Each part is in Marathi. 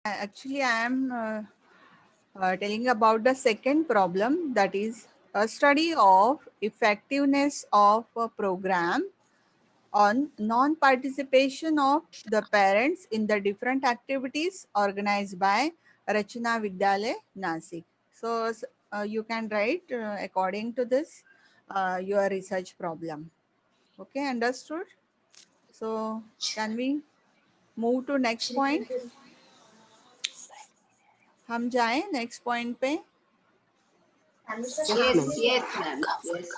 Actually, I am telling about the second problem, that is a study of effectiveness of a program on non-participation of the parents in the different activities organized by Rachana Vidyalaya, Nasik. So you can write according to this your research problem. Okay, understood? So can we move to next point? हम जाएं नेक्स्ट पॉइंट पे. Yes, ma'am. Yes, ma'am. Yes.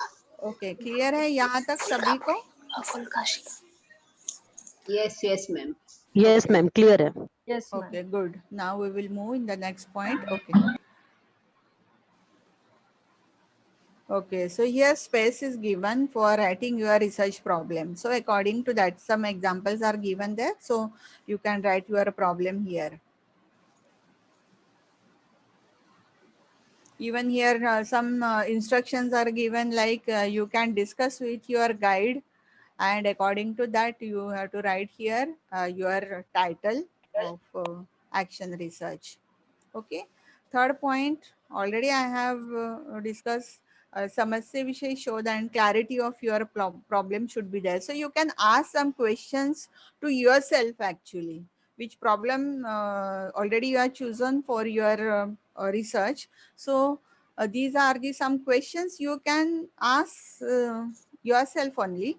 Okay, clear है यहाँ तक सभी को? Yes, ma'am. Yes, okay ma'am. Clear है. Yes, ma'am. Okay, good. Now we will move in the next point. Okay. Okay, so here space is given for writing your research problem. So according to that, some examples are given there. So you can write your problem here. Even here, some instructions are given, like you can discuss with your guide, and according to that, you have to write here your title of action research. Okay. Third point, already I have discussed samasya vishay shodh, and clarity of your problem should be there. So you can ask some questions to yourself actually, which problem already you have chosen for your research. So these are the some questions you can ask yourself only.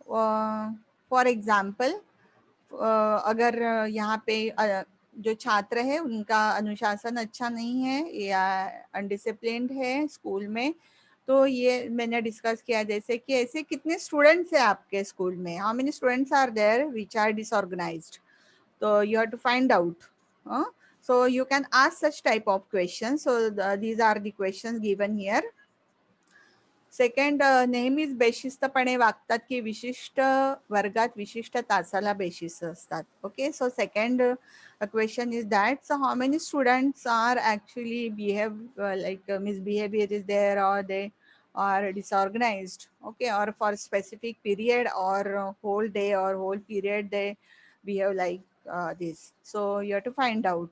For example, अगर यहाँ पे जो छात्र है उनका अनुशासन अच्छा नहीं है या अनडिसिप्लिन्ड है स्कूल में, तो ये मैंने डिस्कस किया, जैसे कि ऐसे कितने स्टूडेंट्स हैं आपके स्कूल में, how many students are there which are disorganized, तो you have to find out. So you can ask such type of questions. So these are the questions given here. Second, नेहमीच बेशिस्तपणे वागतात की विशिष्ट वर्गात विशिष्ट तासाला बेशिस्त असतात. Okay, so second question is that, so how many students are actually behave like misbehaviour is there, और they are disorganized, okay, or for specific period or whole day or whole period they behave like this. So you have to find out.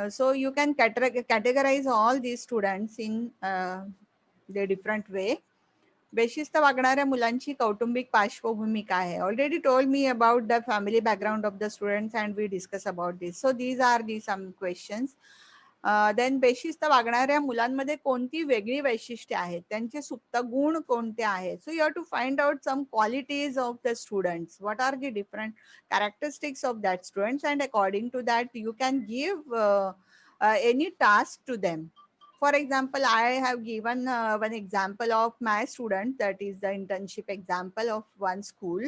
So you can categorize all these students in the different way. बेशिस्त वागणाऱ्या मुलांची कौटुंबिक पार्श्वभूमी काय आहे? Already told me about the family background of the students and we discuss about this. So these are the some questions. Then बेशिस्त वागणाऱ्या मुलांमध्ये कोणती वेगळी वैशिष्ट्ये आहेत, त्यांचे सुप्त गुण कोणते आहेत? So you have to find out some qualities of the students, what are the different characteristics of that students, and according to that you can give any task to them. For example, I have given one example of my student, that is the internship example of one school.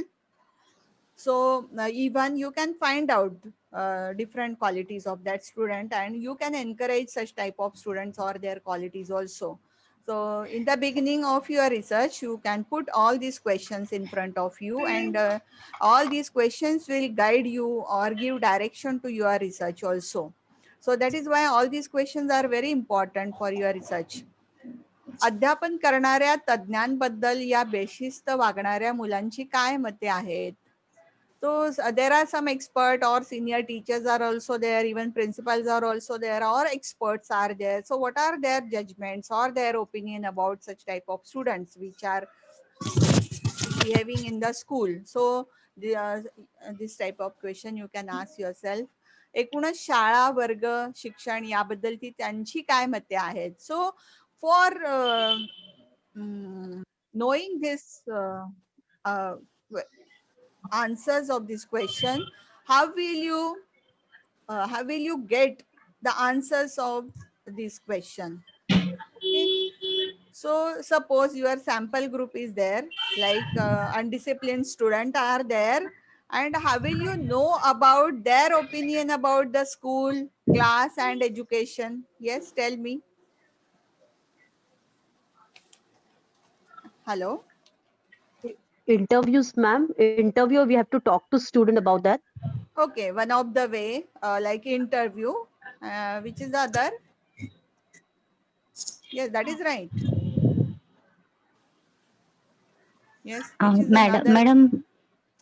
So even you can find out different qualities of that student, and you can encourage such type of students or their qualities also. So in the beginning of your research, you can put all these questions in front of you, and all these questions will guide you or give direction to your research also. So that is why all these questions are very important for your research. अध्यापन करणाऱ्या तज्ञांबद्दल या बेशिस्त वागणाऱ्या मुलांची काय मते आहेत? So there are some expert or senior teachers are also there, even principals are also there, or experts are there. So what are their judgments or their opinion about such type of students which are behaving in the school? So this type of question you can ask yourself. एकूणच शाळा वर्ग शिक्षण याबद्दल ती त्यांची काय मते आहेत? So for knowing this answers of this question, how will you get the answers of this question? Okay, so suppose your sample group is there, like undisciplined student are there, and how will you know about their opinion about the school, class and education? Yes, tell me. Hello. Interviews, ma'am. Interview, we have to talk to student about that. Okay, one of the way, like interview, which is the other? Yes, that is right. Yes, which is madam another? Madam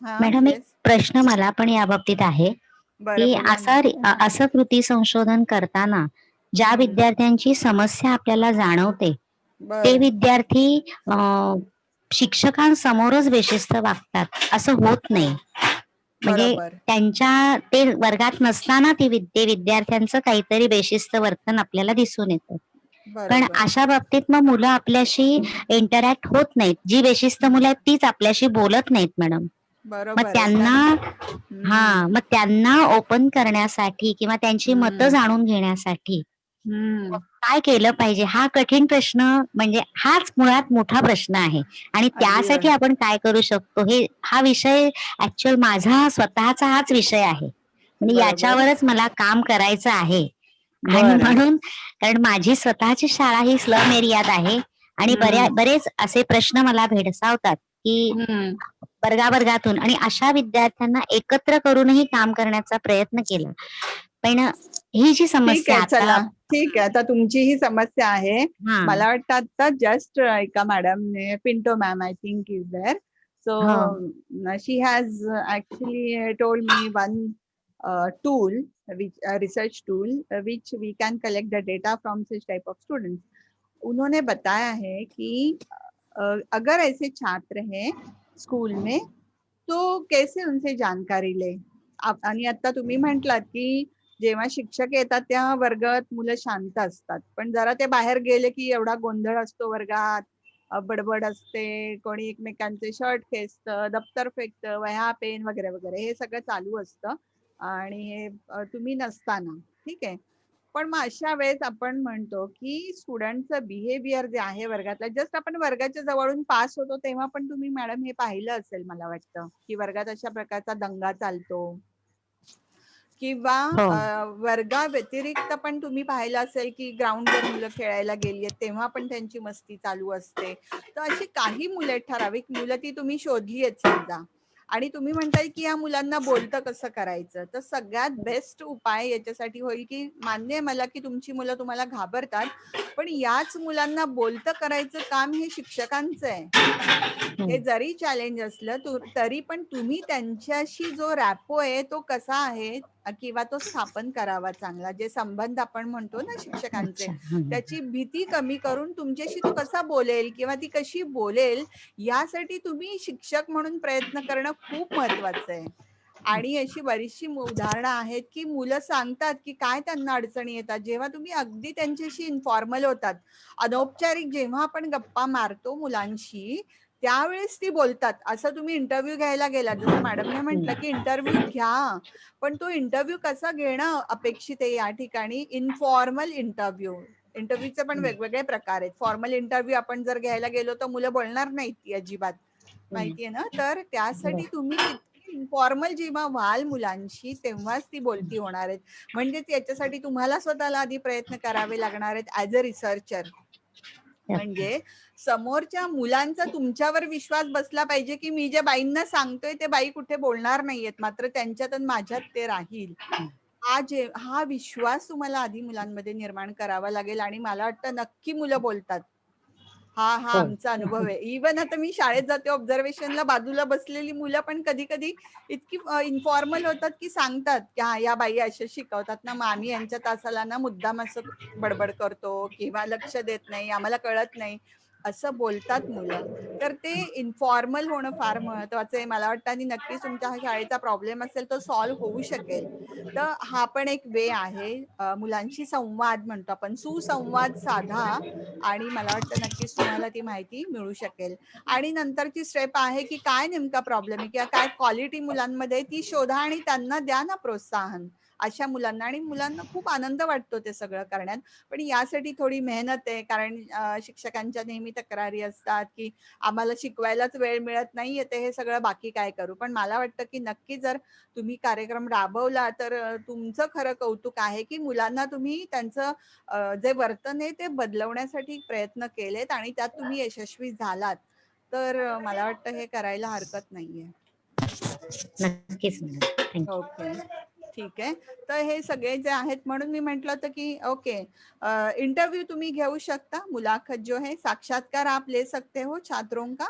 madam एक Yes. प्रश्न मला पण या बाबतीत आहे. बरं की बोला ना. असं कृती संशोधन करताना ज्या विद्यार्थ्यांची समस्या आपल्याला जाणवते ते बरं विद्यार्थी शिक्षकांसमोरच बेशिस्त वागतात असं होत नाही. म्हणजे बरोबर ते वर्गात नसताना ते विद्यार्थ्यांचं काहीतरी बेशिस्त वर्तन आपल्याला दिसून येतं. पण बरोबर अशा बाबतीत मग मुलं आपल्याशी इंटरॅक्ट होत नाहीत. जी बेशिस्त मुलं आहेत तीच आपल्याशी बोलत नाहीत मॅडम. मग बरोबर आहे त्यांना कारण मग त्यांना ओपन करण्यासाठी किंवा त्यांची मतं हम्म जाणून घेण्यासाठी हम्म काय केलं पाहिजे हा कठीण प्रश्न, म्हणजे हाच मुळात मोठा प्रश्न आहे. आणि अगदी त्यासाठी आपण काय करू शकतो हा विषय ऍक्च्युअल माझा स्वतःचा हाच विषय आहे. म्हणजे बरोबर याच्यावरच मला काम करायचं आहे. आणि बरं म्हणून कारण माझी स्वतःची शाळा ही स्लम एरियात आहे आणि हम्म बरेच असे प्रश्न मला भेडसावतात की हम्म वर्गावर्गातून, आणि अशा विद्यार्थ्यांना एकत्र करूनही काम करण्याचा प्रयत्न केला. पण ही जी ठीक समस्या आहे आता चला ठीक आहे आता तुमची ही समस्या आहे. हा मला वाटतं आता जस्ट एका मॅडमने Pinto ma'am I think is there हो so she has actually told me one tool which a research tool which we can collect the data from such type of students. उन्होंने बताया है कि अगर ऐसे छात्र हैं स्कूल में तो कैसे उनसे जानकारी ले. आणि आता तुम्ही म्हटलात की जेव्हा शिक्षक येतात तेव्हा वर्गात मुलं शांत असतात पण जरा ते बाहेर गेले की एवढा गोंधळ असतो वर्गात, बडबड असते, कोणी एकमेकांचे शर्ट खेचतं, दप्तर फेकतं, वह्या पेन वगैरे वगैरे हे सगळं चालू असतं. आणि हे तुम्ही नसताना ठीक आहे. पण मग अशा वेळेस आपण म्हणतो की स्टुडंटचं बिहेवियर जे आहे वर्गातलं जस्ट आपण वर्गाच्या जवळून पास होतो तेव्हा पण तुम्ही मॅडम हे पाहिलं असेल मला वाटतं की वर्गात अशा प्रकारचा दंगा चालतो किंवा हो वर्गा व्यतिरिक्त पण तुम्ही पाहिलं असेल की ग्राउंडवर मुलं खेळायला गेली आहेत तेव्हा पण त्यांची मस्ती चालू असते. तर अशी काही मुलं आहेत ठराविक मुलं ती तुम्ही शोधली आहेत समजा आणि तुम्ही म्हणताय की या मुलांना बोलतं कसं करायचं. तर सगळ्यात बेस्ट उपाय याच्यासाठी होईल की मान्य आहे मला की तुमची मुलं तुम्हाला घाबरतात पण याच मुलांना बोलतं करायचं काम हे शिक्षकांचं आहे. हे जरी चॅलेंज असलं तरी पण तुम्ही त्यांच्याशी जो रॅपो आहे तो कसा आहे किंवा तो स्थापन करावा चांगला. जे संबंध आपण म्हणतो ना शिक्षकांचे अच्छा त्याची भीती कमी करून तुमच्याशी तो कसा बोलेल किंवा ती कशी बोलेल यासाठी तुम्ही शिक्षक म्हणून प्रयत्न करणं खूप महत्वाचं आहे. आणि अशी बरीचशी उदाहरणं आहेत की मुलं सांगतात की काय त्यांना अडचणी येतात जेव्हा तुम्ही अगदी त्यांच्याशी इन्फॉर्मल होतात. अनौपचारिक जेव्हा आपण गप्पा मारतो मुलांशी त्यावेळेस ती बोलतात. असं तुम्ही इंटरव्ह्यू घ्यायला गेलात जसं मॅडमने म्हटलं की इंटरव्ह्यू घ्या पण तो इंटरव्ह्यू कसा घेणं अपेक्षित आहे या ठिकाणी. इनफॉर्मल इंटरव्ह्यूचे पण वेगवेगळे प्रकार आहेत. फॉर्मल इंटरव्ह्यू आपण जर घ्यायला गेलो तर मुलं बोलणार नाहीत ती अजिबात माहितीये ना. तर त्यासाठी तुम्ही तितकी इन्फॉर्मल जेव्हा व्हाल मुलांशी तेव्हाच ती बोलती होणार आहेत. म्हणजेच याच्यासाठी तुम्हाला स्वतःला आधी प्रयत्न करावे लागणार आहेत ऍज अ रिसर्चर. म्हणजे समोरच्या मुलांचा तुमच्यावर विश्वास बसला पाहिजे की मी जे बाईंना सांगतोय ते बाई कुठे बोलणार नाहीयेत मात्र त्यांच्यात आणि माझ्यात ते राहील. हा विश्वास तुम्हाला आधी मुलांमध्ये निर्माण करावा लागेल आणि मला वाटतं नक्की मुलं बोलतात. हा हो आमचा अनुभव आहे. इव्हन आता मी शाळेत जाते ऑब्झर्वेशनला बाजूला बसलेली मुलं पण कधी कधी इतकी इन्फॉर्मल होतात की सांगतात की हा या बाई अशा शिकवतात ना मग आम्ही यांच्या तासाला ना मुद्दाम असं बडबड करतो किंवा लक्ष देत नाही आम्हाला कळत नाही असं बोलतात मुलं. तर ते इन्फॉर्मल होणं फार महत्वाचं आहे मला वाटतं आणि नक्कीच तुमच्या हा शाळेचा प्रॉब्लेम असेल तो सॉल्व्ह होऊ शकेल. तर हा पण एक वे आहे. मुलांशी संवाद म्हणतो आपण सुसंवाद साधा आणि मला वाटतं नक्कीच तुम्हाला ती माहिती मिळू शकेल. आणि नंतरची स्टेप आहे की काय नेमका प्रॉब्लेम आहे किंवा काय क्वालिटी मुलांमध्ये ती शोधा आणि त्यांना द्या ना प्रोत्साहन अशा मुलांना. आणि मुलांना खूप आनंद वाटतो ते सगळं करण्यात. पण यासाठी थोडी मेहनत आहे कारण शिक्षकांच्या नेहमी तक्रारी असतात की आम्हाला शिकवायलाच वेळ मिळत नाहीये ते हे सगळं बाकी काय करू. पण मला वाटतं की नक्की जर तुम्ही कार्यक्रम राबवला तर तुमचं खरं कौतुक आहे की मुलांना तुम्ही त्यांचं जे वर्तन आहे ते बदलवण्यासाठी प्रयत्न केलेत आणि त्यात तुम्ही यशस्वी झालात. तर मला वाटतं हे करायला हरकत नाहीये. नक्कीच मॅडम थँक्यू. ओके ठीक आहे. तर हे सगळे जे आहेत म्हणून मी म्हटलं होतं की ओके इंटरव्यू तुम्ही घेऊ शकता. मुलाखत जो है साक्षात्कार आप ले सकते हो छात्रों का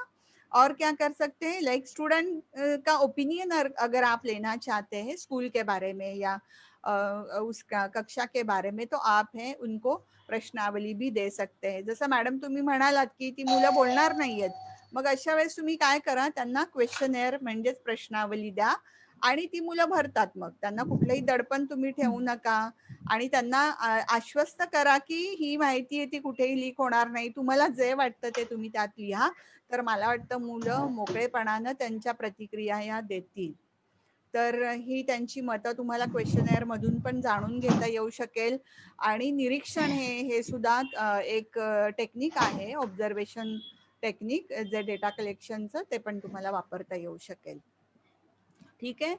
और क्या कर सकते हैं, लाइक स्टूडेंट का ओपिनियन अगर आप लेना चाहते हैं स्कूल के बारे में या उसका कक्षा के बारे में, तो आप हैं उनको प्रश्नावली भी दे सकते हैं. जसं मॅडम तुम्ही म्हणालात की ती मुलं बोलणार नाहीयेत, मग अशा वेळेस तुम्ही काय करा, त्यांना क्वेश्चनेअर म्हणजेच प्रश्नावली द्या आणि ती मुलं भरतात. मग त्यांना कुठलंही दडपण तुम्ही ठेवू नका आणि त्यांना आश्वस्त करा की ही माहिती आहे ती कुठेही लीक होणार नाही, तुम्हाला जे वाटतं ते तुम्ही त्यात लिहा. तर मला वाटतं मुलं मोकळेपणानं त्यांच्या प्रतिक्रिया या देतील. तर ही त्यांची मतं तुम्हाला क्वेश्चनेअर मधून पण जाणून घेता येऊ शकेल. आणि निरीक्षण हे सुद्धा एक टेक्निक आहे, ऑब्झर्वेशन टेक्निक, जे डेटा कलेक्शनचं, ते पण तुम्हाला वापरता येऊ शकेल. ठीक आहे.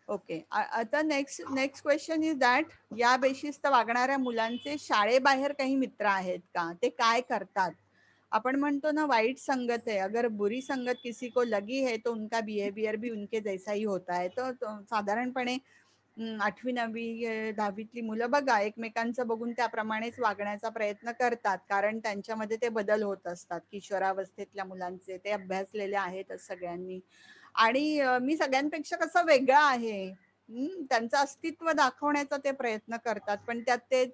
ओके. आता नेक्स्ट क्वेश्चन इज दॅट, या बेशिस्त वागणाऱ्या मुलांचे शाळेबाहेर काही मित्र आहेत का, ते काय करतात. अपन म्हणतो ना, वाइट संगत है, अगर बुरी संगत किसी को लगी है तो उनका बिहेवियर भी उनके जैसा ही होता है. तो साधारणपणे 8वी 9वी 10वीतली मुलं बघा, एकमेकांचं बघून त्याप्रमाणेच वागण्याचा प्रयत्न करतात, कारण त्यांच्यामध्ये ते बदल होत असतात. किशोरावस्थेतल्या मुलांचे ते अभ्यासलेले आहेतच सगळ्यांनी. आणि मी सगळ्यांपेक्षा कसं वेगळं आहे, त्यांचं अस्तित्व दाखवण्याचा ते प्रयत्न करतात, पण त्यात ते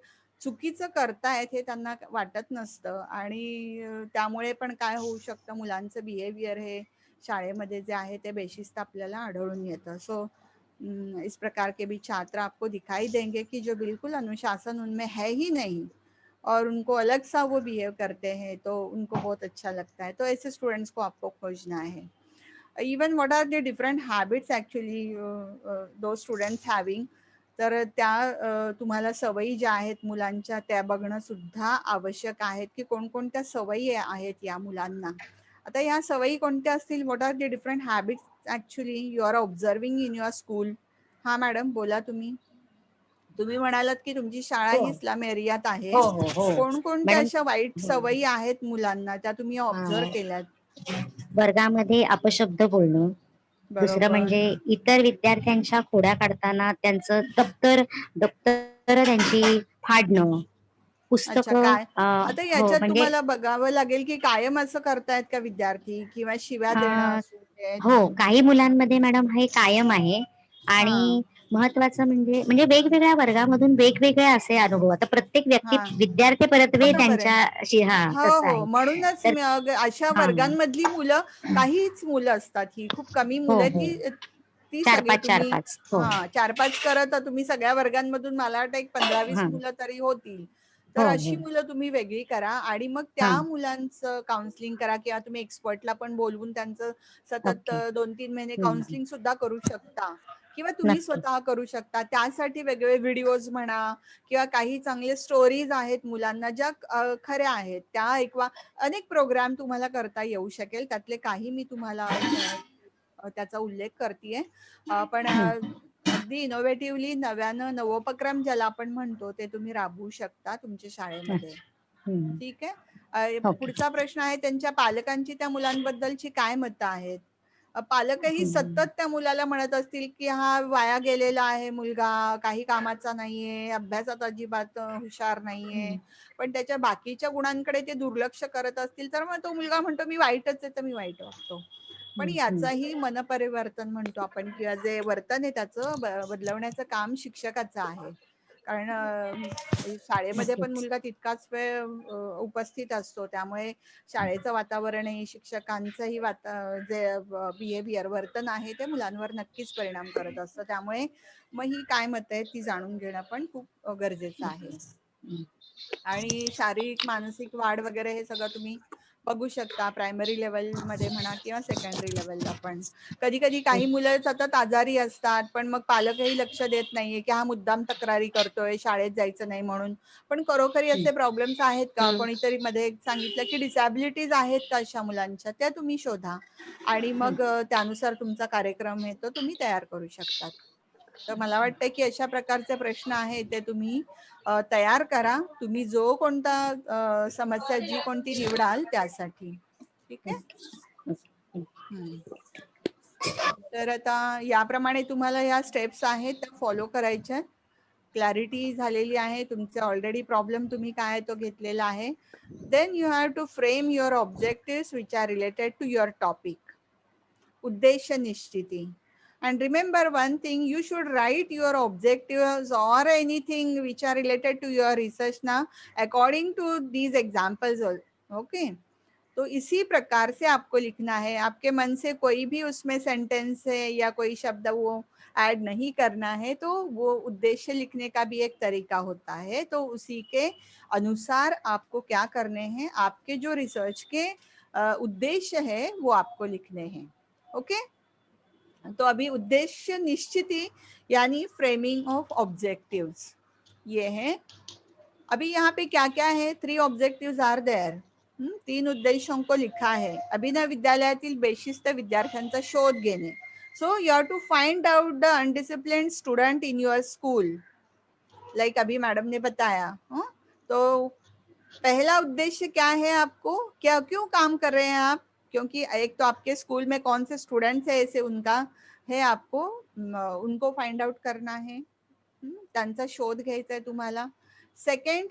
चुकीचं करतायत हे त्यांना वाटत नसतं. आणि त्यामुळे पण काय होऊ शकतं, मुलांचं बिहेवियर हे शाळेमध्ये जे आहे ते बेशिस्त आपल्याला आढळून येतं. सो इस प्रकार के भी छात्र आपको दिखाई देंगे कि जो बिल्कुल अनुशासन उनमें है ही नहीं और उनको अलग सा वो बिहेव करते हैं, तो उनको बहुत अच्छा लगता है. तो ऐसे स्टूडेंट्स को आपको खोजना है. Even what are the different habits actually those students having, तर त्या तुम्हाला सवयी ज्या आहेत मुलांच्या त्या बघणं सुद्धा आवश्यक आहेत, की कोणकोणत्या सवयी आहेत या मुलांना. आता या सवयी कोणत्या असतील, what are the different habits actually you are observing in your school. हा मॅडम बोला. तुम्ही म्हणालात की तुमची शाळा हो ही इस्लाम एरियात आहे. हो हो हो कोणकोणत्या मॅडम. अशा वाईट हो. सवयी आहेत मुलांना, त्या तुम्ही ऑब्झर्व अं, केल्यात. वर्गामध्ये अपशब्द बोलणं. दुसरं बरोबर. म्हणजे इतर विद्यार्थ्यांच्या खोड्या काढताना त्यांचं दप्तर त्यांची फाडणं, अच्छा, पुस्तकं. काय आता हो याच्यात म्हणजे तुम्हाला बघावं लागेल की कायम असं करतायत का विद्यार्थी, किंवा शिव्या देणं अं, असू देत. हो, काही मुलांमध्ये मॅडम हे कायम आहे. हा आणि महत्वाचं म्हणजे वेगवेगळ्या वर्गामधून वेगवेगळे असे अनुभव. आता प्रत्येक हा विद्यार्थी परत्वे बरोबर आहे. त्यांच्याशी हो तसं हो, आहे. म्हणूनच तर अशा हा वर्गांमधली मुलं, काहीच मुलं असतात, ही खूप कमी हो मुलं आहेत, हो ती ती चार सगळी पाच चार तुम्ही पाच हो 4-5 करत तुम्ही सगळ्या वर्गांमधून मला वाटतं एक 15-20 हा मुलं तरी होतील. तर हो अशी हो मुलं तुम्ही वेगळी करा आणि मग हा त्या मुलांचं काउन्सिलिंग करा, किंवा तुम्ही एक्सपर्टला पण बोलवून त्यांचं सतत ओके 2-3 महिने हम्म, काउन्सिलिंग सुद्धा करू शकता, किंवा तुम्ही नक्की स्वतः करू शकता. त्यासाठी वेगवेगळे व्हिडिओज म्हणा, किंवा काही चांगले स्टोरीज आहेत मुलांना ज्या खऱ्या आहेत त्या ऐकवा. अनेक प्रोग्राम तुम्हाला करता येऊ शकेल, त्यातले काही मी तुम्हाला त्याचा उल्लेख करतेय. पण हम्म, अगदी इनोव्हेटिव्हली नव्यानं नवोपक्रम ज्याला आपण म्हणतो, ते तुम्ही राबवू शकता तुमच्या शाळेमध्ये. अच्छा, हम्म, ठीक आहे. ओके पुढचा प्रश्न आहे, त्यांच्या पालकांची त्या मुलांबद्दलची काय मतं आहेत. पालकही हम्म, सतत त्या मुलाला म्हणत असतील की हा वाया गेलेला आहे मुलगा, काही कामाचा नाहीये, अभ्यासात अजिबात हुशार नाहीये, हम्म, पण त्याच्या बाकीच्या गुणांकडे ते दुर्लक्ष करत असतील, तर मग तो मुलगा म्हणतो मी वाईटच आहे, तर मी वाईट वागतो. पण हम्म, याचाही मनपरिवर्तन म्हणतो आपण, किंवा जे वर्तन आहे त्याचं बदलवण्याचं काम शिक्षकाचं आहे. कारण शाळेमध्ये पण नक्कीच मुलगा तितकाच वेळ उपस्थित असतो, त्यामुळे शाळेचं वातावरणही शिक्षकांचंही जे बिहेवियर वर्तन आहे ते मुलांवर नक्कीच परिणाम करत असतं. त्यामुळे मग ही काय मतं आहेत ती जाणून घेणं पण खूप गरजेचं आहे. हम्म, आणि शारीरिक मानसिक वाढ वगैरे हे सगळं तुम्ही बघू शकता, प्रायमरी लेवलमध्ये म्हणा किंवा सेकंडरी लेवलला पण. कधी कधी काही मुलं सतत आजारी असतात, पण मग पालकही लक्ष देत नाहीये की हा मुद्दाम तक्रारी करतोय, शाळेत जायचं नाही म्हणून. पण खरोखरी असे प्रॉब्लेम्स आहेत का, कोणीतरी मध्ये सांगितलं की डिसॅबिलिटीज आहेत का अशा मुलांच्या, त्या तुम्ही शोधा आणि मग त्यानुसार तुमचा कार्यक्रम आहे तो तुम्ही तयार करू शकतात. तर मला वाटतं की अशा प्रकारचे प्रश्न आहेत ते तुम्ही तयार करा, तुम्ही जो कोणता समस्या जी कोणती निवडाल त्यासाठी. ठीक आहे. तर आता याप्रमाणे तुम्हाला या स्टेप्स आहेत त्या फॉलो करायच्या. क्लॅरिटी झालेली आहे, तुमचे ऑलरेडी प्रॉब्लेम तुम्ही काय तो घेतलेला आहे. Then you have to frame your objectives which are related to your topic. उद्देश निश्चिती. And remember one thing, you should write your objectives or anything which are related to your research now according to these examples. Okay. तो इसी प्रकार से आपको लिखना है. आपके मन से कोई भी उसमें सेंटेंस है या कोई शब्द वो ऐड नहीं करना है, तो वो उद्देश्य लिखने का भी एक तरीका होता है. तो उसी के अनुसार आपको क्या करने हैं, आपके जो रिसर्च के उद्देश्य है वो आपको लिखने हैं. ओके. तो अभी उद्देश्य निश्चिति यानी फ्रेमिंग ऑफ ऑब्जेक्टिव्स ये है. अभी यहाँ पे क्या क्या है, 3 ऑब्जेक्टिव्स आर देयर. 3 उद्देशों को लिखा है. अभिनव विद्यालयातील बेशिस्त विद्यार्थ्यांचा शोध घेणे. So you have to find out the undisciplined student in your school, like अभी मैडम ने बताया. तो पहला उद्देश्य क्या है, आपको क्या क्यों काम कर रहे हैं आप, क्योंकि एक तो आपके स्कूल में कौन से स्टूडेंट्स है ऐसे उनका है, आपको उनको फाइंड आउट करना है, त्यांचा शोध घ्यायचा आहे तुम्हाला. सेकंड,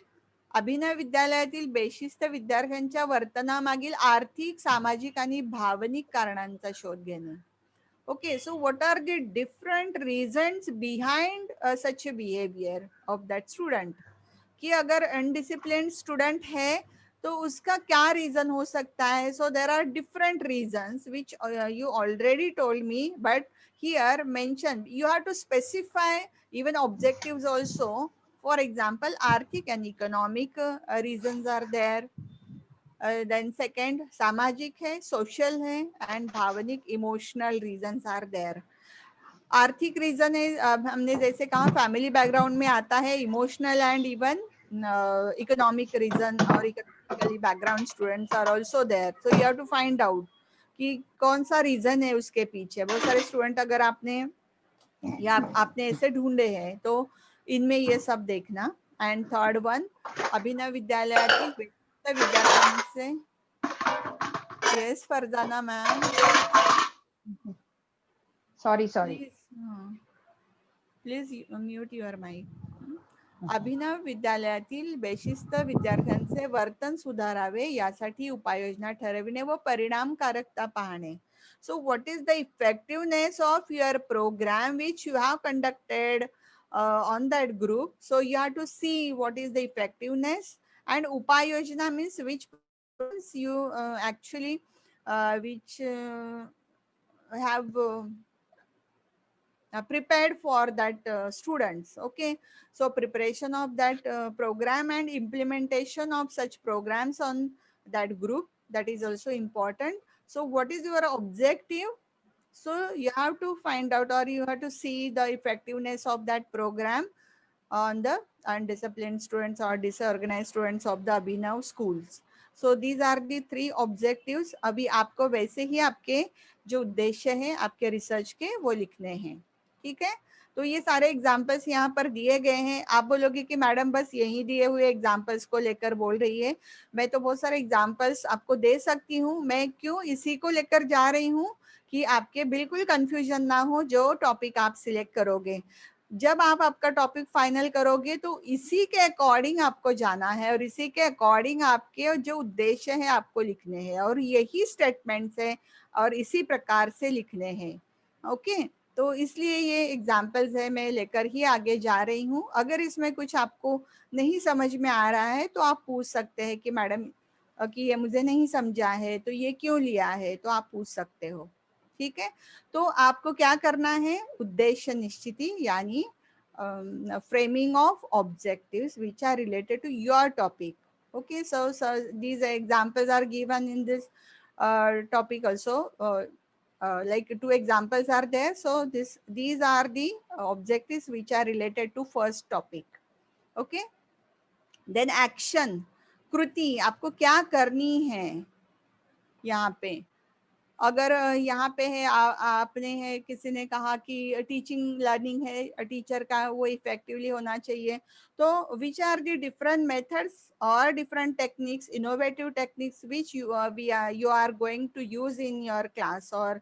अभिनव विद्यालयातील बेशिस्त विद्यार्थ्यांच्या वर्तनामागील आर्थिक, सामाजिक आणि भावनिक कारणांचा शोध घेणे. Okay. So what are the different reasons behind such behaviour of that student. कि अगर अनडिसिप्लिन्ड स्टूडेंट है तो उसका क्या रीजन हो सकता है. So there are different reasons which you already told me, but here mention you have to specify even objectives also. For example, आर्थिक and economic reasons are there. Then second, सामाजिक है, social है, and भावनिक emotional reasons are there. आर्थिक रीजन है, हमने जैसे कहा फैमिली बैकग्राउंड में आता है, emotional and even economic reason और economically background students are also there. So you have to find out कि कौन सा रीजन है उसके पीछे. बहुत सारे स्टूडेंट अगर आपने या आपने ऐसे ढूंढे हैं तो इनमें ये सब देखना. एंड थर्ड वन, अभिनव विद्यालयातील विद्यार्थ्यांचे. Yes Farzana ma'am. Sorry. Please mute your mic. Abhinav विद्यालयातील बेशिस्त विद्यार्थ्यांचे वर्तन सुधारावे यासाठी उपाययोजना ठरविणे व परिणामकारकता पाहणे. So what is the effectiveness of your program which you have conducted on that group? So you have to see what is the effectiveness, and upayojana means which you actually which have prepared for that students. Okay. So preparation of that program and implementation of such programs on that group, that is also important. So what is your objective? So you have to find out, or you have to see the effectiveness of that program on the undisciplined students or disorganized students of the Abhinav schools. So these are the 3 objectives. अभी आपको वैसे ही आपके जो उद्देश्य है आपके रिसर्च के वो लिखने हैं. ठीक है. तो ये सारे एग्जाम्पल्स यहाँ पर दिए गए हैं. आप बोलोगे कि मैडम बस यही दिए हुए एग्जाम्पल्स को लेकर बोल रही है. मैं तो बहुत सारे एग्जाम्पल्स आपको दे सकती हूँ. मैं क्यों इसी को लेकर जा रही हूँ कि आपके बिल्कुल कंफ्यूजन ना हो जो टॉपिक आप सिलेक्ट करोगे. जब आप आपका टॉपिक फाइनल करोगे तो इसी के अकॉर्डिंग आपको जाना है और इसी के अकॉर्डिंग आपके जो उद्देश्य है आपको लिखने हैं और यही स्टेटमेंट्स है और इसी प्रकार से लिखने हैं. ओके. तो इसलिए ये एग्जाम्पल्स है, मैं लेकर ही आगे जा रही हूँ. अगर इसमें कुछ आपको नहीं समझ में आ रहा है तो आप पूछ सकते हैं कि मैडम कि ये मुझे नहीं समझा है तो ये क्यों लिया है, तो आप पूछ सकते हो. ठीक है. तो आपको क्या करना है, उद्देश्य निश्चिति यानी framing of objectives which are related to your topic. Okay. So these examples are given in this topic also. Like 2 examples are there. So these are the objectives which are related to first topic. Okay. Then action, कृति, आपको क्या करनी है यहाँ पे. अगर यहाँ पे है आपने है किसी ने कहा कि टीचिंग लर्निंग है, टीचर का वो इफेक्टिवली होना चाहिए. तो which are the different methods और different techniques, innovative techniques which you are going to use in your class or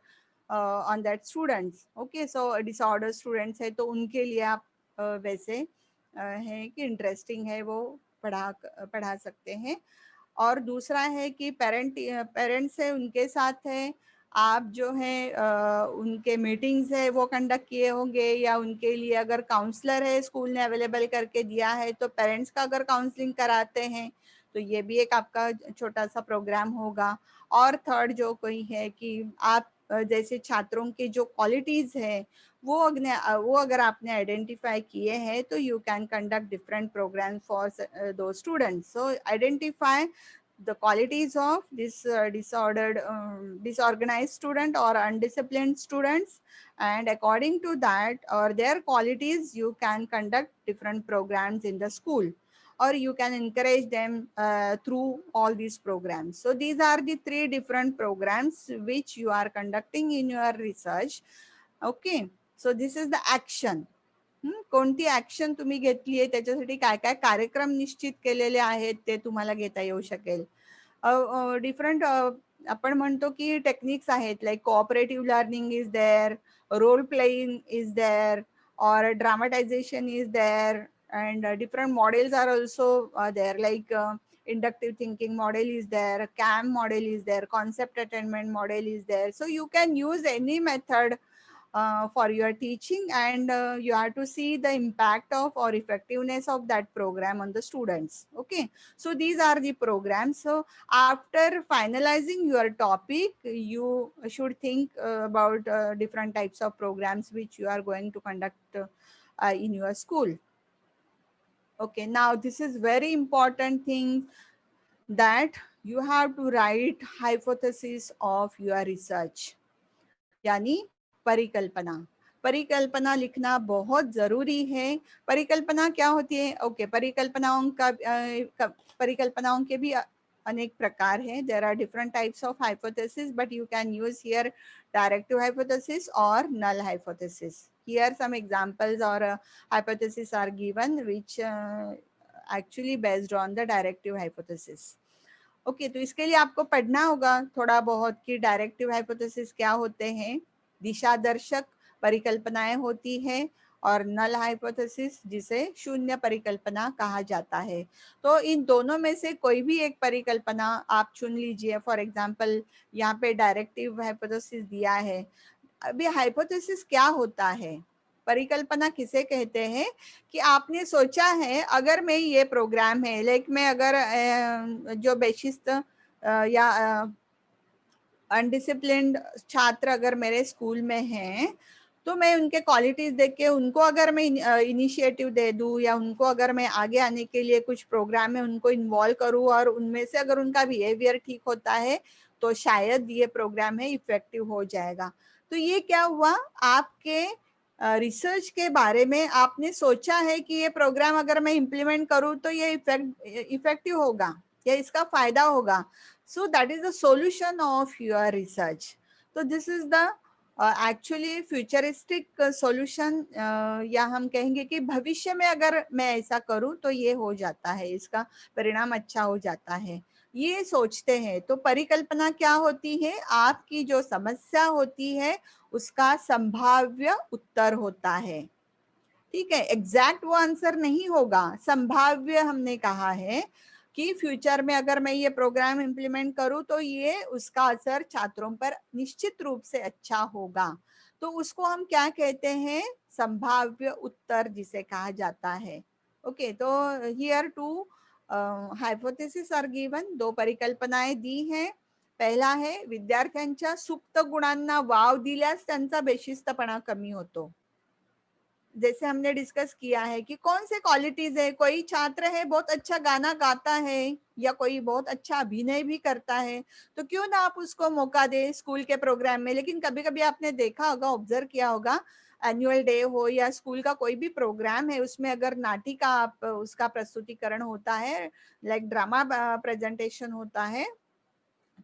on that students. Okay. So disorder students है तो उनके लिए आप वैसे है कि इंटरेस्टिंग है वो पढ़ा सकते हैं। और दूसरा है कि पेरेंट्स है उनके साथ है आप जो है उनके मीटिंग्स है वो कंडक्ट किए होंगे, या उनके लिए अगर काउंसलर है स्कूल ने अवेलेबल करके दिया है तो पेरेंट्स का अगर काउंसलिंग कराते हैं तो ये भी एक आपका छोटा सा प्रोग्राम होगा। और थर्ड जो कोई है कि आप जैसे छात्रों की जो क्वालिटीज है वो अगर आपने आइडेंटिफाई किए हैं तो you can conduct different program for दो students. So identify the qualities of this disorganized student or undisciplined students, and according to that or their qualities you can conduct different programs in the school, or you can encourage them through all these programs. So these are the three different programs which you are conducting in your research. Okay, so this is the action. कोणती ऍक्शन तुम्ही घेतली आहे त्याच्यासाठी काय काय कार्यक्रम निश्चित केलेले आहेत ते तुम्हाला घेता येऊ शकेल. डिफरंट आपण म्हणतो की टेक्निक्स आहेत, like cooperative learning is there, role playing is there, और dramatization is there, and different models are also there, like inductive thinking model is there, CAM model is there, concept attainment model is there. So you can use any method for your teaching, and you have to see the impact of or effectiveness of that program on the students. Okay, so these are the programs. So after finalizing your topic you should think about different types of programs which you are going to conduct in your school. Okay, now this is very important thing, that you have to write hypothesis of your research, यानी परिकल्पना। परिकल्पना लिखना बहुत जरूरी है। परिकल्पना क्या होती है? ओके, परिकल्पनाओं के भी अनेक प्रकार हैं। There are different types of hypothesis, but you can use here directive hypothesis और null hypothesis. Here some examples or hypotheses are given which actually based on the directive hypothesis. Okay, तो इसके लिए आपको पढ़ना होगा थोड़ा बहुत कि डायरेक्टिव हाइपोथेसिस क्या होते हैं, दिशा दर्शक परिकल्पनाएं होती है, और नल हाइपोथेसिस जिसे शून्य परिकल्पना कहा जाता है. तो इन दोनों में से कोई भी एक परिकल्पना आप चुन लीजिए. फॉर एग्जांपल यहाँ पे डायरेक्टिव हाइपोथेसिस दिया है. अभी हाइपोथेसिस क्या होता है, परिकल्पना किसे कहते हैं? कि आपने सोचा है अगर मैं ये प्रोग्राम है, लाइक मैं अगर जो बेशिस्त या अनडिसिप्लिन्ड छात्र अगर मेरे स्कूल में हैं तो मैं उनके क्वालिटीज देख के उनको अगर मैं इनिशिएटिव दे दूं, या उनको अगर मैं आगे आने के लिए कुछ प्रोग्राम में उनको इन्वॉल्व करूं और उनमें से अगर उनका बिहेवियर ठीक होता है तो शायद ये प्रोग्राम है इफेक्टिव हो जाएगा. तो ये क्या हुआ, आपके रिसर्च के बारे में आपने सोचा है कि ये प्रोग्राम अगर मैं इम्प्लीमेंट करूं तो ये इफेक्टिव होगा या इसका फायदा होगा. So that is the solution of your research. So this is the actually futuristic solution, या हम कहेंगे कि भविष्य में अगर मैं ऐसा करूं तो ये हो जाता है, इसका परिणाम अच्छा हो जाता है, ये सोचते हैं. तो परिकल्पना क्या होती है? आपकी जो समस्या होती है उसका संभाव्य उत्तर होता है. ठीक है, एग्जैक्ट वो आंसर नहीं होगा, संभाव्य हमने कहा है कि फ्यूचर में अगर मैं ये प्रोग्राम इम्प्लीमेंट करूं तो ये उसका असर छात्रों पर निश्चित रूप से अच्छा होगा. तो उसको हम क्या कहते हैं? संभाव्य उत्तर जिसे कहा जाता है. ओके, तो here two hypothesis are given. दो परिकल्पनाएं दी हैं. पहिला है विद्यार्थ्यांच्या सुप्त गुणांना वाव दिल्यास त्यांचा बेशिस्तपणा कमी होतो. जैसे हमने डिस्कस किया है कि कौन से क्वालिटीज है, कोई छात्र है बहुत अच्छा गाना गाता है या कोई बहुत अच्छा अभिनय भी करता है तो क्यों ना आप उसको मौका दे स्कूल के प्रोग्राम में. लेकिन कभी कभी आपने देखा होगा, ऑब्जर्व किया होगा, एनुअल डे हो या स्कूल का कोई भी प्रोग्राम है उसमें अगर नाटिका आप उसका प्रस्तुतिकरण होता है, लाइक ड्रामा प्रेजेंटेशन होता है,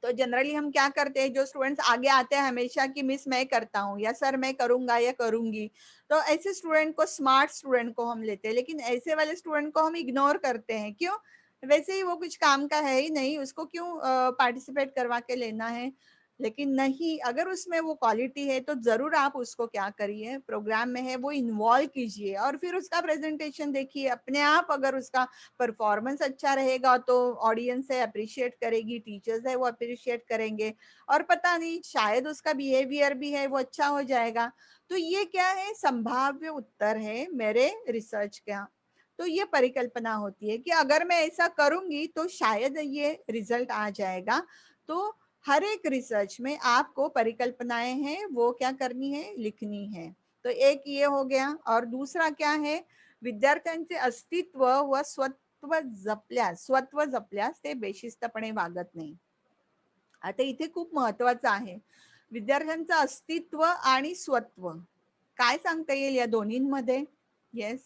तो जनरली हम क्या करते हैं, जो स्टूडेंट्स आगे आते हैं हमेशा कि मिस मैं करता हूँ या सर मैं करूंगा या करूंगी, तो ऐसे स्टूडेंट को, स्मार्ट स्टूडेंट को हम लेते हैं. लेकिन ऐसे वाले स्टूडेंट को हम इग्नोर करते हैं. क्यों? वैसे ही वो कुछ काम का है ही नहीं, उसको क्यों पार्टिसिपेट करवा के लेना है. लेकिन नहीं, अगर उसमें वो क्वालिटी है तो जरूर आप उसको क्या करिए, प्रोग्राम में है वो इन्वॉल्व कीजिए और फिर उसका प्रेजेंटेशन देखिए। अपने आप अगर उसका परफॉर्मेंस अच्छा रहेगा तो ऑडियंस है अप्रिशिएट करेगी, टीचर्स है वो अप्रिशिएट करेंगे, और पता नहीं शायद उसका बिहेवियर भी है वो अच्छा हो जाएगा। तो ये क्या है, संभाव्य उत्तर है मेरे रिसर्च का। तो ये परिकल्पना होती है कि अगर मैं ऐसा करूंगी तो शायद ये रिजल्ट आ जाएगा। तो हर एक रिसर्च में आपको परिकल्पनाएं हैं वो क्या करनी है, लिखनी है। तो एक ये हो गया, और दूसरा क्या है, विद्यार्थ्यांचे अस्तित्व व स्वत्व जपल्यास ते बेशिस्तपणे वागत नाही. आता इथे खूप महत्वाचं आहे, विद्यार्थ्यांचं अस्तित्व आणि स्वत्व काय सांगता येईल या दोन्हींमध्ये? यस,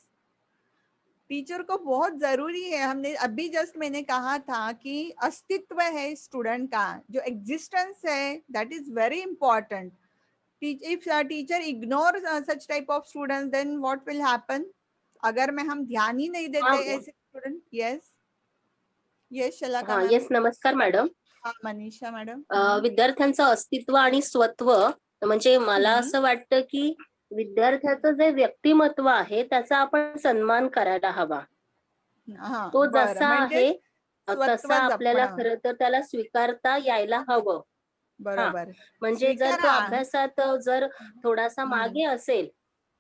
टीचर को बहुत जरूरी है। हमने अभी जस्ट मैंने कहा था कि अस्तित्व है स्टूडेंट का, जो एग्जिस्टेंस है that is very important. If teacher ignore such type of student then what will happen? अगर मैं हम ध्यान ही नहीं देते हाँ ऐसे स्टूडेंट। यस, यस शलाका हाँ मैम। येस, नमस्कार मॅडम. हाँ मनीषा मैडम। विद्यार्थ्यांचं अस्तित्व आणि स्वत्व म्हणजे मला असं वाटतं की विद्यार्थ्याचं जे व्यक्तिमत्व आहे त्याचा आपण सन्मान करायला हवा. हाँ तो बरं, जसा म्हणजे आहे स्वत्व तसा आपल्याला जपणं. खरं तर त्याला स्वीकारता यायला हवं. हा, बरोबर, म्हणजे जर तो स्वीकारा. अभ्यासात जर थोडासा हम्म, मागे असेल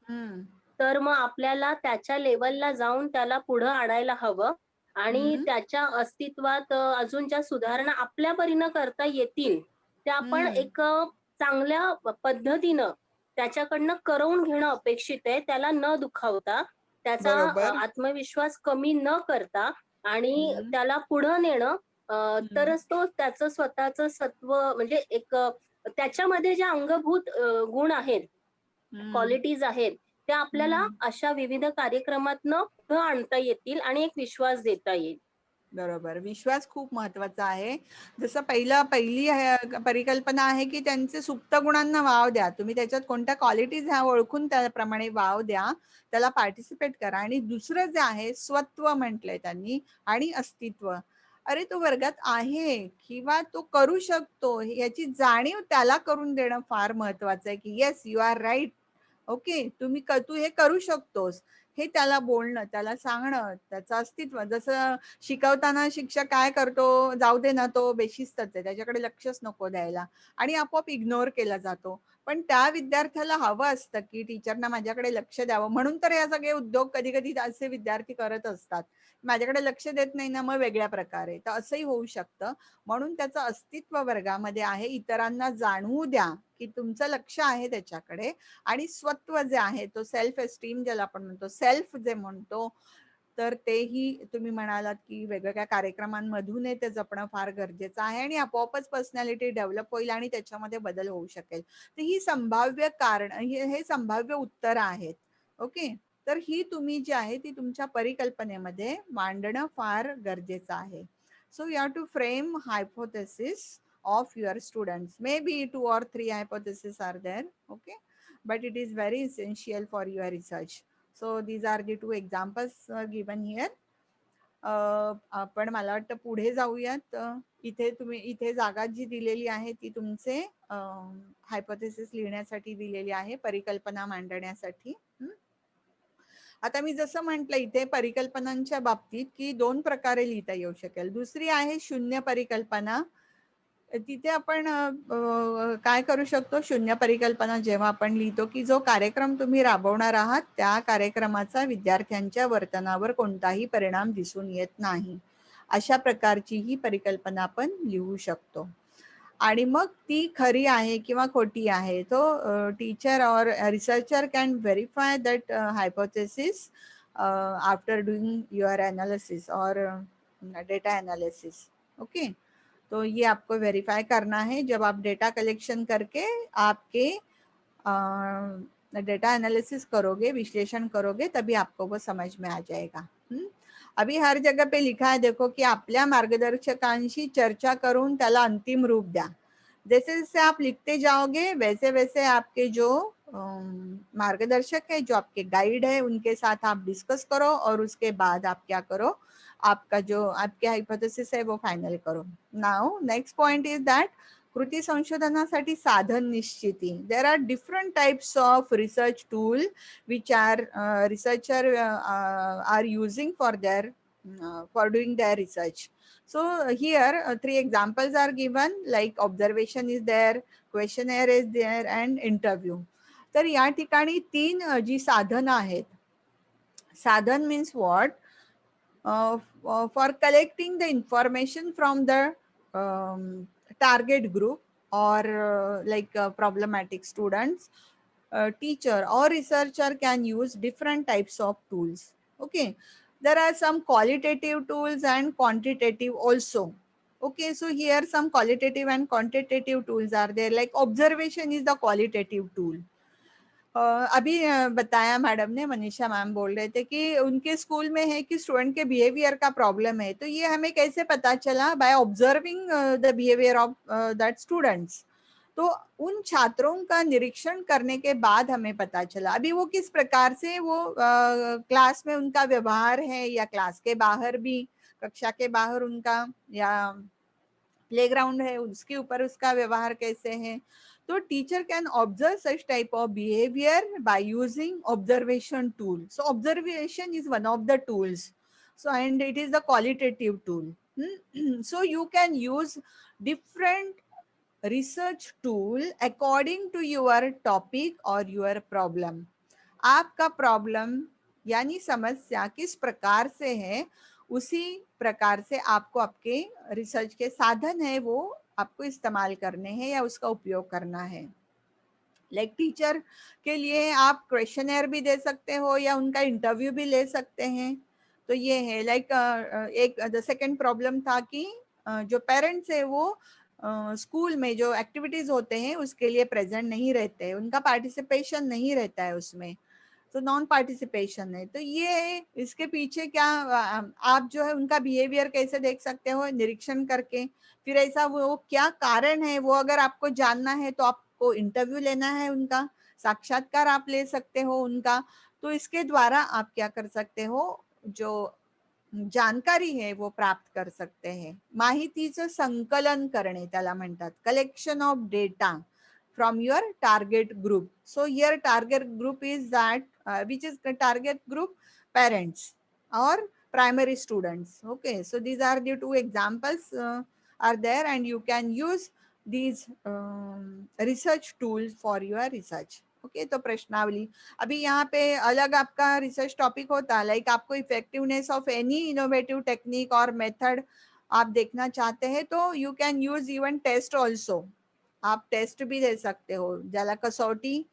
हम्म, तर मग आपल्याला त्याच्या लेवलला जाऊन त्याला पुढे आणायला हवं आणि हम्म, त्याच्या अस्तित्वात अजून ज्या सुधारणा आपल्या परीनं करता येतील त्या आपण हम्म. एक चांगल्या पद्धतीनं त्याच्याकडनं करवून घेणं अपेक्षित आहे. त्याला न दुखावता, त्याचा बरोबर. आत्मविश्वास कमी न करता आणि हम्म, त्याला पुढं नेणं, हम्म, तरच तो त्याचं स्वतःचं सत्व म्हणजे एक त्याच्यामध्ये ज्या अंगभूत गुण आहेत, हम्म, क्वालिटीज आहेत, त्या आपल्याला हम्म. अशा विविध कार्यक्रमातनं पुढं आणता येतील आणि एक विश्वास देता येईल. बरोबर, विश्वास खूप महत्वाचा आहे. जसं पहिली परिकल्पना आहे की त्यांचे सुप्त गुणांना वाव द्या. तुम्ही त्याच्यात कोणत्या क्वालिटीज ह्या ओळखून त्याप्रमाणे वाव द्या, त्याला पार्टिसिपेट करा. आणि दुसरं जे आहे स्वत्व म्हटलंय त्यांनी, आणि अस्तित्व. अरे तो वर्गात आहे किंवा तो करू शकतो याची जाणीव त्याला करून देणं फार महत्वाचं आहे, की yes you are right, okay, तू हे करू शकतोस, हे त्याला बोलणं, त्याला सांगणं, त्याचं अस्तित्व. जसं शिकवताना शिक्षक काय करतो, जाऊ दे ना तो बेशिस्तच आहे, त्याच्याकडे लक्षच नको द्यायला, आणि आपोआप इग्नोर केला जातो. पण त्या विद्यार्थ्याला हवं असतं की टीचरना माझ्याकडे लक्ष द्यावं, म्हणून तर हे सगळे उद्योग कधी कधी असे विद्यार्थी करत असतात, माझ्याकडे लक्ष देत नाही ना मग वेगळ्या प्रकारे, तर असंही होऊ शकतं. म्हणून त्याचं अस्तित्व वर्गामध्ये आहे, इतरांना जाणवू द्या की तुमचं लक्ष आहे त्याच्याकडे. आणि स्वत्व जे आहे तो सेल्फ एस्टीम ज्याला आपण म्हणतो, सेल्फ जे म्हणतो, तर तेही तुम्ही म्हणालात की वेगवेगळ्या कार्यक्रमांमधून ते जपणं फार गरजेचं आहे, आणि आपोआपच पर्सनॅलिटी डेव्हलप होईल आणि त्याच्यामध्ये बदल होऊ शकेल. तर ही संभाव्य कारण, हे संभाव्य उत्तर आहेत. ओके, तर ही तुम्ही जी आहे ती तुमच्या परिकल्पनेमध्ये मांडणं फार गरजेचं आहे. So you have to frame hypothesis of your students. May be 2 or 3 hypothesis are there. Okay, but it is very essential for your research. So these are the 2 examples given here. आपण मला वाटतं पुढे जाऊयात. इथे जागा जी दिलेली आहे ती तुमचे हायपोथेसिस लिहिण्यासाठी दिलेली आहे, परिकल्पना मांडण्यासाठी. आता मी जसं म्हटलं इथे परिकल्पनांच्या बाबतीत की 2 प्रकारे लिहिता येऊ शकेल. दुसरी आहे शून्य परिकल्पना. तिथे आपण काय करू शकतो, शून्य परिकल्पना जेव्हा आपण लिहितो की जो कार्यक्रम तुम्ही राबवणार आहात त्या कार्यक्रमाचा विद्यार्थ्यांच्या वर्तनावर कोणताही परिणाम दिसून येत नाही, अशा प्रकारची ही परिकल्पना आपण लिहू शकतो. आणि मग ती खरी आहे किंवा खोटी आहे, तो टीचर और researcher can verify that hypothesis after doing your analysis और डेटा एनालिसिस. ओके, तो ये आपको वेरीफाई करना है जब आप डेटा कलेक्शन करके आपके डेटा एनालिसिस करोगे, विश्लेषण करोगे, तभी आपको वो समझ में आ जाएगा. अभी हर जगह पे लिखा है देखो कि आपल्या मार्गदर्शकांशी चर्चा करून त्याला अंतिम रूप द्या. जैसे जैसे आप लिखते जाओगे वैसे वैसे आपके जो मार्गदर्शक है, जो आपके गाइड है, उनके साथ आप डिस्कस करो और उसके बाद आप क्या करो, आपका जो आपके हाइपोथेसिस है वो फाइनल करो. Now next point is that कृती संशोधनासाठी साधन निश्चिती. There are different types of research tool which are researcher are using for their for doing their research. So here 3 examples are given, like observation is there, questionnaire is there and interview. तर या ठिकाणी 3 जी साधनं आहेत. साधन means what? For collecting the information from the target group or problematic students, teacher or researcher can use different types of tools. Okay, there are some qualitative tools and quantitative also. Okay, so here some qualitative and quantitative tools are there, like observation is the qualitative tool. अभी बताया मैडम ने, मनीषा मैम बोल रहे थे कि उनके स्कूल में है कि स्टूडेंट के बिहेवियर का प्रॉब्लम है, तो ये हमें कैसे पता चला? By observing the behaviour of that students. तो उन छात्रों का निरीक्षण करने के बाद हमें पता चला अभी वो किस प्रकार से वो क्लास में उनका व्यवहार है, या क्लास के बाहर भी, कक्षा के बाहर उनका, या प्लेग्राउंड है उसके ऊपर उसका व्यवहार कैसे है. तो teacher can observe such type of behaviour by using observation tool. So observation is one of the tools. So and it is the qualitative tool. So you can use different research tool according to your topic or your problem. आपका प्रॉब्लम यानी समस्या किस प्रकार से है, उसी प्रकार से आपको आपके रिसर्च के साधन है वो आपको इस्तेमाल करने हैं या उसका उपयोग करना है. लाइक टीचर के लिए आप क्वेश्चनर भी दे सकते हो या उनका इंटरव्यू भी ले सकते हैं. तो ये है लाइक एक द सेकंड प्रॉब्लम था कि जो पेरेंट्स है वो स्कूल में जो एक्टिविटीज होते हैं उसके लिए प्रेजेंट नहीं रहते हैं, उनका पार्टिसिपेशन नहीं रहता है उसमें, तो नॉन पार्टिसिपेशन है. तो ये इसके पीछे क्या आप जो है उनका बिहेवियर कैसे देख सकते हो? निरीक्षण करके. फिर ऐसा वो क्या कारण है वो अगर आपको जानना है तो आपको इंटरव्यू लेना है, उनका साक्षात्कार आप ले सकते हो उनका. तो इसके द्वारा आप क्या कर सकते हो, जो जानकारी है वो प्राप्त कर सकते हैं. माहितीचं संकलन करणे त्याला म्हणतात, collection of data from your target group. So here target group is that which is the target group? Parents or primary students. Okay, so these are the 2 examples are there and you can use these research tools for your research. Okay, तो प्रश्नावली अभी यहाँ पे अलग आपका रिसर्च टॉपिक होता है, लाइक आपको effectiveness of any innovative technique और मेथड आप देखना चाहते हैं तो you can use even test also. आप टेस्ट भी दे सकते हो, ज्याला कसौटी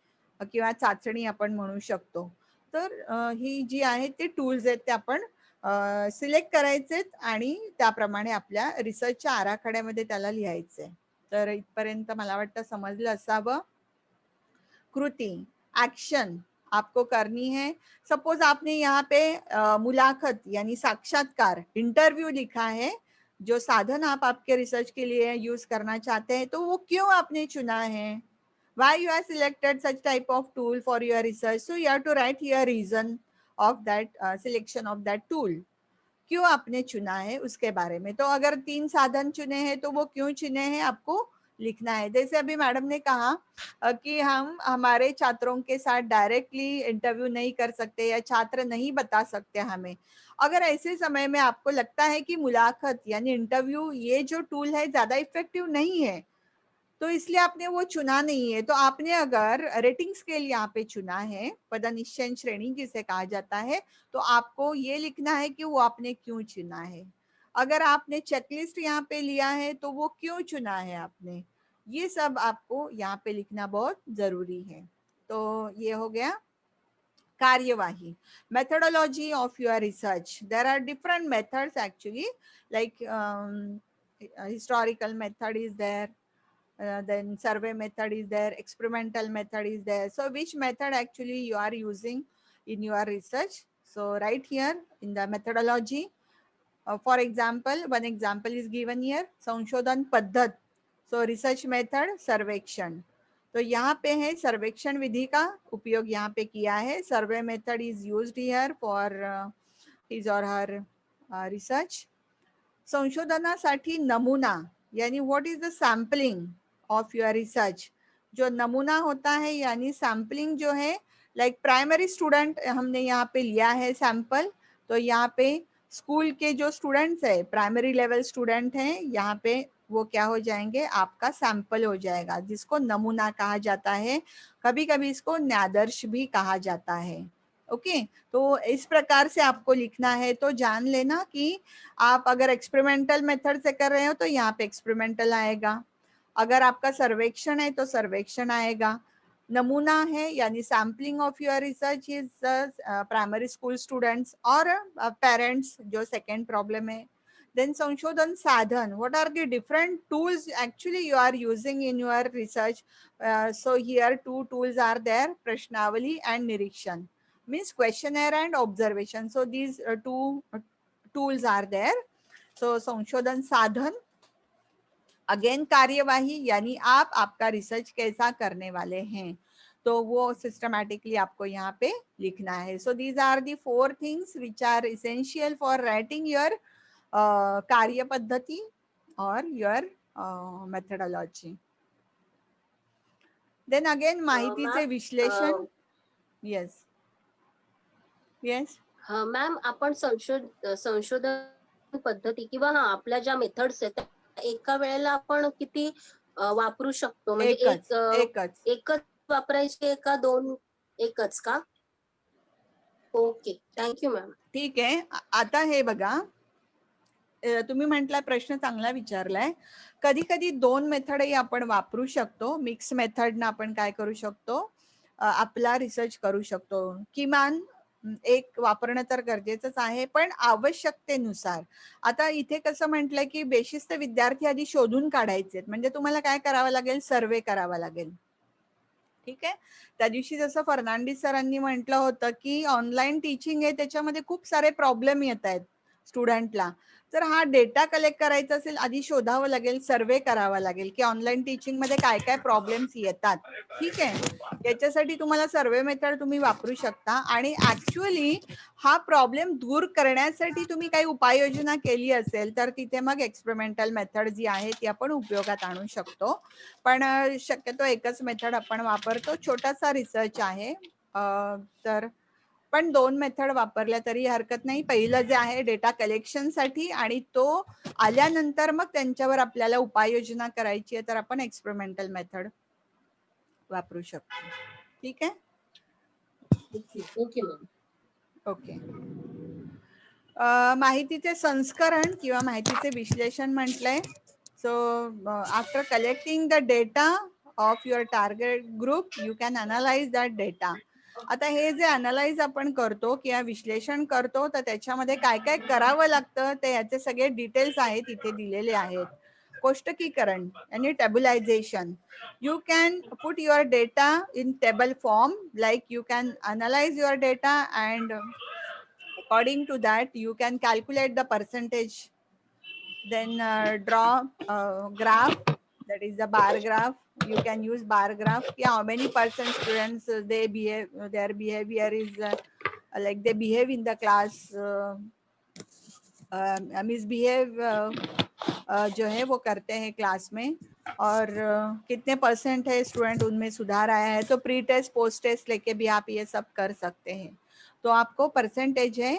किंवा चाचणी आपण म्हणू शकतो. तर ही जी आहे ते टूल्स आहेत ते आपण सिलेक्ट करायचेत आणि त्याप्रमाणे आपल्या रिसर्चच्या आराखड्यामध्ये त्याला लिहायचंय. तर इथपर्यंत मला वाटतं समजलं असावं. कृती, एक्शन आपको करनी है. सपोज आपने यहाँ पे मुलाकात यानी साक्षात्कार, इंटरव्यू लिखा है, जो साधन आप आपके रिसर्च के लिए यूज करना चाहते हैं, तो वो क्यों आपने चुना है? Why you have selected such type of tool for your research? So you have to write here reason of that selection of that tool. क्यों आपने चुना है उसके बारे में. तो अगर 3 साधन चुने हैं तो वो क्यों चुने हैं आपको लिखना है. जैसे अभी मैडम ने कहा कि हम हमारे छात्रों के साथ डायरेक्टली इंटरव्यू नहीं कर सकते या छात्र नहीं बता सकते हमें. अगर ऐसे समय में आपको लगता है कि मुलाकात यानी इंटरव्यू ये जो टूल है ज्यादा इफेक्टिव नहीं है, तो इसलिए आपने वो चुना नहीं है. तो आपने अगर रेटिंग स्केल यहाँ पे चुना है, पदनिश्चयन श्रेणी जिसे कहा जाता है, तो आपको ये लिखना है कि वो आपने क्यों चुना है. अगर आपने चेकलिस्ट यहाँ पे लिया है तो वो क्यों चुना है आपने, ये सब आपको यहाँ पे लिखना बहुत जरूरी है. तो ये हो गया कार्यवाही. Methodology of your research. There are different methods actually, like historical method is there, then survey method is there, experimental method is there. So which method actually you are using in your research? So right here in the methodology, for example, one example is given here, संशोधन पद्धत. So research method सर्वेक्षण. तो यहाँ पे है सर्वेक्षण विधि का उपयोग यहाँ पे किया है. Survey method is used here for his और हर रिसर्च. संशोधनासाठी नमुना यानी what is the sampling. Of your research, जो नमूना होता है यानी सैम्पलिंग जो है, लाइक प्राइमरी स्टूडेंट हमने यहाँ पे लिया है सैंपल, तो यहाँ पे स्कूल के जो स्टूडेंट्स है, प्राइमरी लेवल स्टूडेंट हैं, यहाँ पे वो क्या हो जाएंगे, आपका सैंपल हो जाएगा, जिसको नमूना कहा जाता है, कभी कभी इसको न्यादर्श भी कहा जाता है। ओके, तो इस प्रकार से आपको लिखना है। तो जान लेना कि आप अगर एक्सपेरिमेंटल मेथड से कर रहे हो तो यहाँ पे एक्सपेरिमेंटल आएगा, अगर आपका सर्वेक्षण है तो सर्वेक्षण आएगा, नमूना है यानी sampling of your research is primary school students और पेरेंट्स, जो सेकेंड प्रॉब्लम है। देन संशोधन साधन, what are the different tools actually you are using in your research, so here two tools are there, प्रश्नावली एंड निरीक्षण, means questionnaire and observation, so these two tools are there. So संशोधन साधन, अगेन कार्यवाही यानी आप आपका रिसर्च कैसा करने वाले हैं, तो वो सिस्टमैटिकली आपको यहाँ पे लिखना है। So these are the 4 things which are essential for writing your कार्य पद्धति और योर मेथडोलॉजी। देन अगेन माहितीचे विश्लेषण, येस येस मॅम, आपण संशोधन पद्धती किंवा आपल्या ज्या मेथड्स आहेत त्या एका वेळेला आपण किती वापरू शकतो, म्हणजे एकच वापरायची का दोन? एकच का? Okay, thank you ma'am. ठीक आहे. आता हे बघा, तुम्ही म्हटला प्रश्न चांगला विचारलाय, कधी कधी 2 मेथडही आपण वापरू शकतो, मिक्स मेथडनं आपण काय करू शकतो, आपला रिसर्च करू शकतो, किमान एक वापरणं तर गरजेचंच आहे, पण आवश्यकतेनुसार. आता इथे कसं म्हटलंय की बेशिस्त विद्यार्थी आधी शोधून काढायचे, म्हणजे तुम्हाला काय करावं लागेल, सर्वे करावा लागेल. ठीक आहे, त्या दिवशी जसं फर्नांडिस सरांनी म्हटलं होतं की ऑनलाईन टीचिंग आहे, त्याच्यामध्ये खूप सारे प्रॉब्लेम येत आहेत स्टुडंटला, तर हा डेटा कलेक्ट करायचा असेल, आधी शोधावं लागेल, सर्वे करावा लागेल की ऑनलाईन टीचिंग मध्ये काय काय प्रॉब्लेम्स येतात. ठीक आहे, याच्यासाठी तुम्हाला सर्वे मेथड तुम्ही वापरू शकता, आणि ऍक्च्युअली हा प्रॉब्लेम दूर करण्यासाठी तुम्ही काही उपाययोजना केली असेल तर तिथे मग एक्सपेरिमेंटल मेथड जी आहे ती आपण उपयोगात आणू शकतो. पण शक्यतो एकच मेथड आपण वापरतो, छोटासा रिसर्च आहे, तर पण 2 मेथड वापरल्या तरी हरकत नाही. पहिलं जे आहे डेटा कलेक्शन साठी, आणि तो आल्यानंतर मग त्यांच्यावर आपल्याला उपाययोजना करायची आहे तर आपण एक्सपेरिमेंटल मेथड वापरू शकतो. ठीक आहे, ओके मॅम. ओके. माहितीचे संस्करण किंवा माहितीचे विश्लेषण म्हटलंय. So after collecting the data of your target group you can analyse that data. आता हे जे अनालाइज आपण करतो किंवा विश्लेषण करतो, तर त्याच्यामध्ये काय काय करावं लागतं ते याचे सगळे डिटेल्स आहेत इथे दिलेले आहेत. कोष्टकीकरण आणि टेबलायझेशन, you can put your data in table form, like you can analyze your data and according to that you can calculate the percentage, then draw a graph, that is the bar graph. You can use bar graph, yeah, how many percent students they behave, their behavior is like they behave in the class, misbehave जो है वो करते हैं क्लास में, और कितने परसेंट है स्टूडेंट उनमें सुधार आया है, तो प्री टेस्ट पोस्ट टेस्ट लेके भी आप ये सब कर सकते हैं। तो आपको परसेंटेज है